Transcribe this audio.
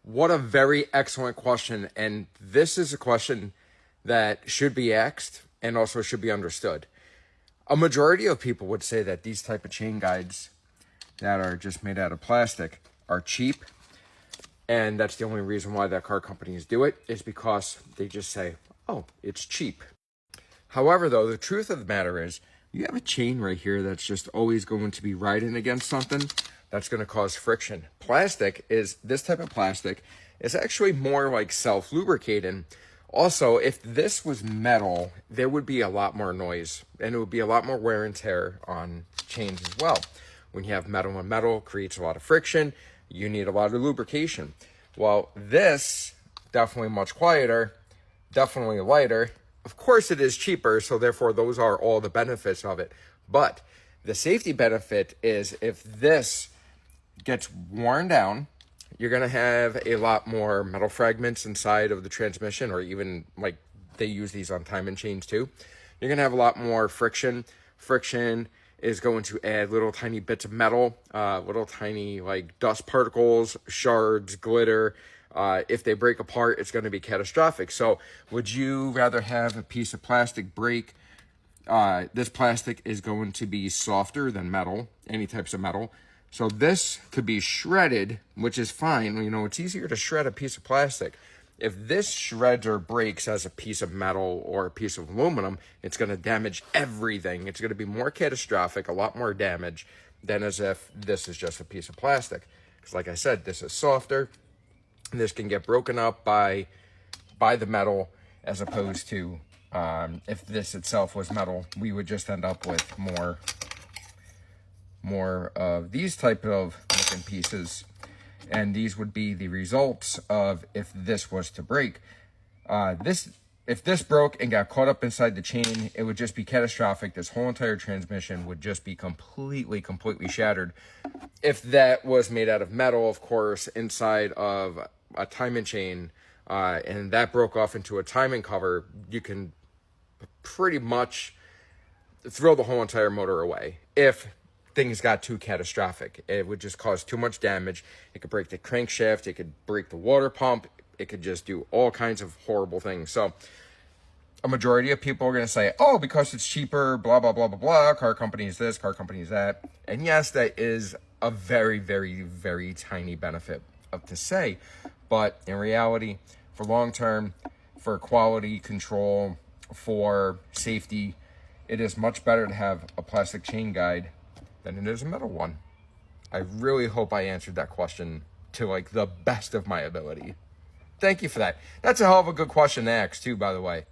What a very excellent question. And this is a question that should be asked and also should be understood. A majority of people would say that these type of chain guides that are just made out of plastic are cheap. And that's the only reason why that car companies do it, is because they just say, oh, it's cheap. However, though, the truth of the matter is you have a chain right here that's just always going to be riding against something that's going to cause friction. This type of plastic is actually more like self-lubricating. Also, if this was metal, there would be a lot more noise and it would be a lot more wear and tear on chains as well. When you have metal and metal, it creates a lot of friction. You need a lot of lubrication. Well, this, definitely much quieter, definitely lighter. Of course, it is cheaper, so therefore those are all the benefits of it. But the safety benefit is if this gets worn down, you're going to have a lot more metal fragments inside of the transmission, or even like they use these on timing chains too. You're going to have a lot more friction. Friction is going to add little tiny bits of metal, little tiny like dust particles, shards, glitter. If they break apart, it's going to be catastrophic. So would you rather have a piece of plastic break? This plastic is going to be softer than metal, any types of metal. So this could be shredded, which is fine. You know, it's easier to shred a piece of plastic. If this shreds or breaks as a piece of metal or a piece of aluminum, it's going to damage everything. It's going to be more catastrophic, a lot more damage than as if this is just a piece of plastic. Because like I said, this is softer. This can get broken up by the metal, as opposed to if this itself was metal, we would just end up with more of these type of looking pieces. And these would be the results of if this was to break. If this broke and got caught up inside the chain, it would just be catastrophic. This whole entire transmission would just be completely shattered. If that was made out of metal, of course, inside of a timing chain, and that broke off into a timing cover, you can pretty much throw the whole entire motor away. If things got too catastrophic, it would just cause too much damage. It could break the crankshaft, it could break the water pump, it could just do all kinds of horrible things. So a majority of people are going to say, oh, because it's cheaper, blah, blah, blah, blah, blah, car companies this, car companies that. And yes, that is a very, very, very tiny benefit to say. But in reality, for long term, for quality control, for safety, it is much better to have a plastic chain guide than it is a metal one. I really hope I answered that question to like the best of my ability. Thank you for that. That's a hell of a good question to ask too, by the way.